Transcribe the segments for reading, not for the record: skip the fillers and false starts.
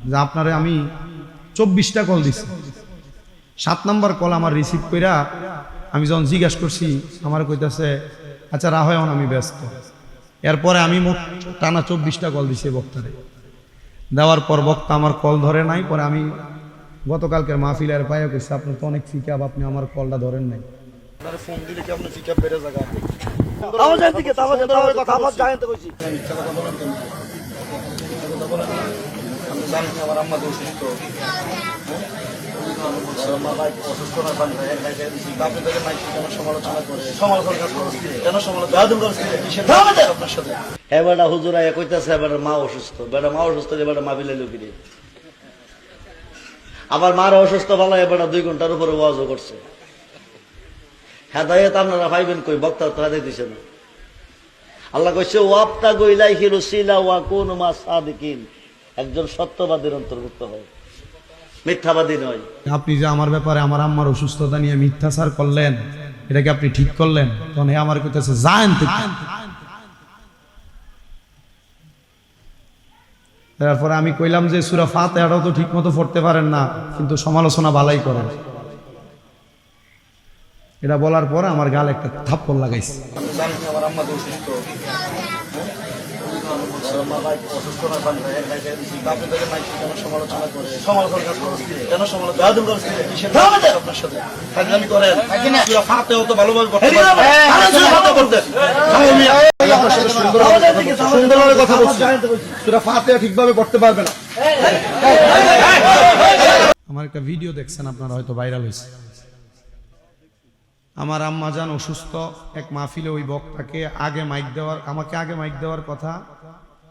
যে আপনারে আমি 24টা কল দিছি, 7 নম্বর কল আমার রিসিভ কইরা আমি যখন জিজ্ঞাসা করছি আমার কইতাছে আচ্ছা রাহয়ন আমি ব্যস্ত। এরপরে আমি মোট টানা 24টা কল দিছি বক্তারে। দেওয়ার পর বক্তা আমার কল ধরে নাই। পরে আমি গতকালকের মাহফিলের পায়ে কইছি আপনার তো অনেক ফিকাপ, আপনি আমার কলটা ধরেন নাই। আপনার ফোন দিলে কি আপনি ফিকাপ বেড়ে জায়গা তাওয়াজ দিকে তাওয়াজ কথা আবার জানেন তো কইছি মিথ্যা কথা বলেন কেন? কথা বলেন না। আপনি জানেন আমার আম্মা তো অসুস্থ, আমার ভাই অসুস্থ না জানেন, আপনি তাকে মাইকে কেন সমালোচনা করে সমালোচনা কাজ করছি কেন সমালোচনা করছি আপনার সাথে? এবারটা হুজুরা কইতাছে এবার মা অসুস্থ, বেটা মা অসুস্থ, এবার মা বিলে লুকিয়ে আবার মার অসুস্থ ভালো, এবার 2 ঘন্টার উপরে ওয়াজও করছে। হেদায়েত আপনারা পাইবেন কই? বক্তা তো হেদায়েত দিছে না। আল্লাহ কইছে ওয়াবতা গইলাইহি রুসিলা ওয়া কুনু মা সাদিকিন, একজন সত্যবাদীর অন্তর্ভুক্ত হয়, মিথ্যাবাদী নয়। আপনি যে আমার ব্যাপারে আমার আম্মার অসুস্থতা নিয়ে মিথ্যাচার করলেন, এটা কি আপনি ঠিক করলেন? তখন হে আমার কইতেছে যান থেকে। তারপরে আমি কইলাম যে সূরা ফাতিহাটাও তো ঠিক মতো পড়তে পারেন না, কিন্তু সমালোচনা ভালোই করেন। এটা বলার পর আমার গালে একটা থাপ্পড় লাগাইছে। আমার আম্মা তো অসুস্থ, আমার ভাই অসুস্থ না জানেন, আপনি তাকে মাইকে কেন সমালোচনা করে সমালোচনা কাজ করছি কেন সমালোচনা করছি আপনার সাথে? আমি করেন সূরা ফাতিহাও তো ভালোভাবে পড়তে সুন্দরভাবে কথা বলছি, সূরা ফাতিহা ঠিকভাবে পড়তে পারবে না। আমার একটা ভিডিও দেখছেন আপনারা, হয়তো ভাইরাল হয়েছে। আমার আম্মা জান অসুস্থ, এক মাহফিলে ওই বক্তাকে আগে মাইক দেওয়ার, আমাকে আগে মাইক দেওয়ার কথা,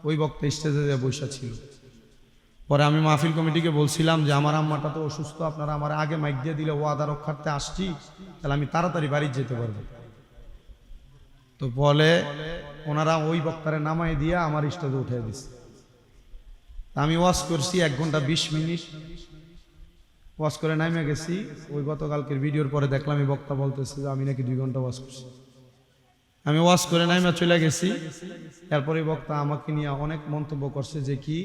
ওই বক্তা স্টেজে বসে ছিল। পরে আমি মাহফিল কমিটিকে বলছিলাম যে আমার আম্মাটা তো অসুস্থ, আপনারা আমার আগে মাইক দিয়ে দিলে ওয়াদা রক্ষার্থে আসছি, তাহলে আমি তাড়াতাড়ি বাড়ি যেতে পারবো। তো বলে ওনারা ওই বক্তারে নামাই দিয়ে আমার স্টেজে উঠে দিচ্ছে। আমি ওয়াজ করছি 1 ঘন্টা 20 মিনিট, ওয়াজ করে নামে গেছি। ওই গতকালকের ভিডিওর পরে দেখলাম এই বক্তা বলতেছে যে আমি নাকি 2 ঘন্টা ওয়াজ করছি। আমি ওয়াজ করে নামে চলে গেছি। এরপরে বক্তা আমাকে নিয়ে অনেক মন্তব্য করছে যে কি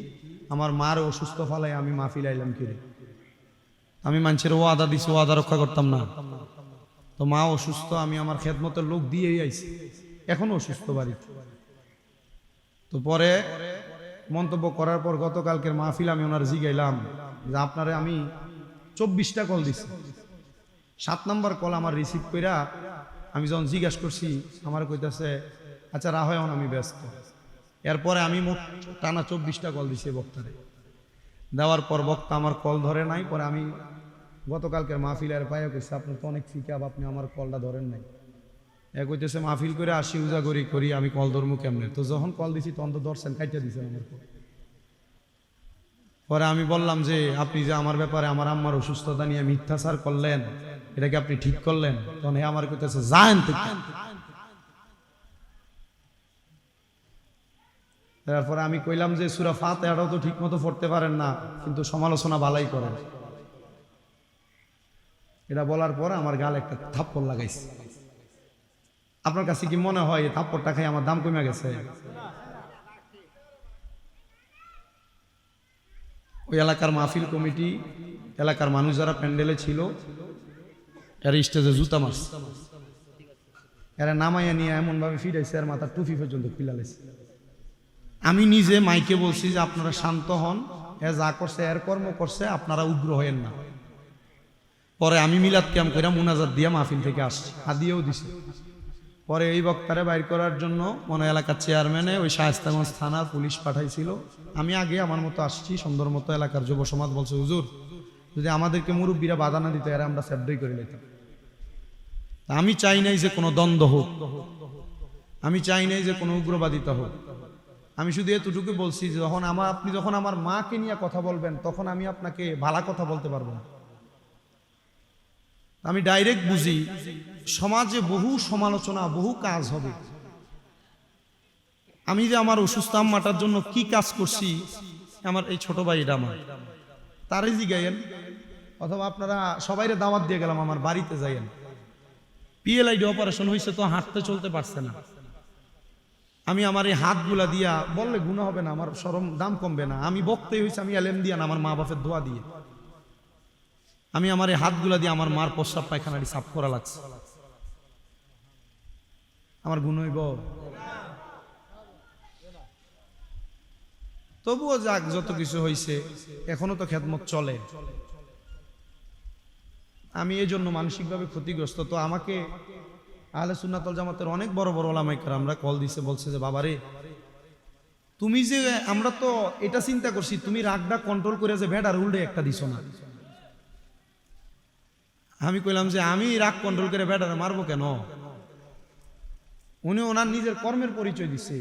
আমার মার অসুস্থ ফালাই আমি মাহফিল আইলাম কি রে, আমি মানুষের ওয়াদা দিছি, ওয়াদা রক্ষা করতাম না। তো মা অসুস্থ, আমি আমার খেদমতের লোক দিয়েই আইছি, এখনো অসুস্থ বাড়িতে। তো পরে মন্তব্য করার পর গতকালকের মাহফিল আমি ওনার জিগাইলাম যে আপনারে আমি 24টা কল দিছি, 7 নম্বর কল আমার রিসিভ কইরা আমি যখন জিজ্ঞাসা করছি আমার কইতাছে আচ্ছা রাহয়ন আমি ব্যস্ত। এরপরে আমি মোট টানা 24টা কল দিছি বক্তারে। দেওয়ার পর বক্তা আমার কল ধরে নাই। পরে আমি গতকালকের মাহফিলের পায়ে কইছি আপনার তো অনেক ফিকাপ, আপনি আমার কলটা ধরেন নাই। এক কইতেছে মাহফিল করে আসি উজাগরি করি, আমি কল ধরমু কেমনে? তো যখন কল দিছি তখন তো ধরছেন, কাইটা দিছেন আমার কল। পরে আমি বললাম যে আপনি যে আমার ব্যাপারে আমার আম্মার অসুস্থতা নিয়ে মিথ্যাচার করলেন, এটা কি আপনি ঠিক করলেন? তখন হে আমার কইতেছে যান থেকে। তারপরে আমি কইলাম যে সূরা ফাতিহাটাও তো ঠিক মতো পড়তে পারেন না, কিন্তু সমালোচনা ভালোই করেন। এটা বলার পর আমার গালে একটা থাপ্পড় লাগাইছে। আপনার কাছে কি মনে হয় এই থাপ্পড়টা খাই আমার দাম কমে গেছে? ওই এলাকার মাহফিল কমিটি, এলাকার মানুষ যারা প্যান্ডেলে ছিল, এর স্টেজে জুতা মারছে, এরা নামাইয়া নিয়ে এমন ভাবে ফিরাইছে আর মাথার টুপি পর্যন্ত খুলে লাইছে। আমি নিজে মাইকে বলছি যে আপনারা শান্ত হন, এ যা করছে এর কর্ম করছে, আপনারা উগ্র হয়েন না। পরে আমি মিলাদ ক্যাম্প করে মুনাজাত দিয়ে মাহফিল থেকে আসছি, হাদিয়েও দিছে। পরে এই বক্তারে বাইর করার জন্য মনে এলাকার চেয়ারম্যানে ওই শায়েস্তাগঞ্জ থানার পুলিশ পাঠাইছিল। আমি আগে আমার মতো আসছি, সুন্দর মতো। এলাকার যুব সমাজ বলছে হুজুর যদি আমাদেরকে মুরব্বীরা বাধা না দিত এরা আমরা সেফডই করে নিতাম। আমি চাই নাই যে কোনো দ্বন্দ্ব হোক, আমি চাই নাই যে কোনো উগ্রবাদিতা হোক। আমি শুধু এতটুকু বলছি যে আপনি যখন আমার মাকে নিয়ে কথা বলবেন তখন আমি আপনাকে ভালো কথা বলতে পারবো না। আমি ডাইরেক্ট বুঝি সমাজে বহু সমালোচনা, বহু কাজ হবে। আমি যে আমার অসুস্থ আম্মাটার জন্য কি কাজ করছি, আমার এই ছোট ভাইটা আমার তারই জিগাইয়েন, অথবা আপনারা সবাইরে দাওয়াত দিয়ে গেলাম আমার বাড়িতে যাইয়েন। PLID অপারেশন হয়েছে তো হাঁটতে চলতে পারছে না। আমি আমার এই হাতগুলা দিয়া বললে গুনাহ হবে না, আমার শরম দাম কমবে না। আমি বক্তাই হয়েছে, আমি এলেম দিয়া না, আমার মা বাপের দোয়া দিয়ে। আমি আমার এই হাতগুলা দিয়ে আমার মার প্রস্রাব পায়খানাটি সাফ করা লাগছে, আমার গুণ হইব? তবুও যাক, যত কিছু হয়েছে এখনো তো খেদমত চলে। আমি এই জন্য মানসিকভাবে ক্ষতিগ্রস্ত। তো আমাকে আহলে সুন্নাত ওয়াল জামাতের অনেক বড় বড় ওলামায়ে কেরামরা কল দিছে, বলছে যে বাবারে তুমি যে, আমরা তো এটা চিন্তা করছি তুমি রাগটা কন্ট্রোল করে যে ভেড়ার উল্টে একটা দিছো না। আমি কইলাম যে আমি রাগ কন্ট্রোল করে ভেড়ারে মারবো কেন? উনি ওনার নিজের কর্মের পরিচয় দিছে।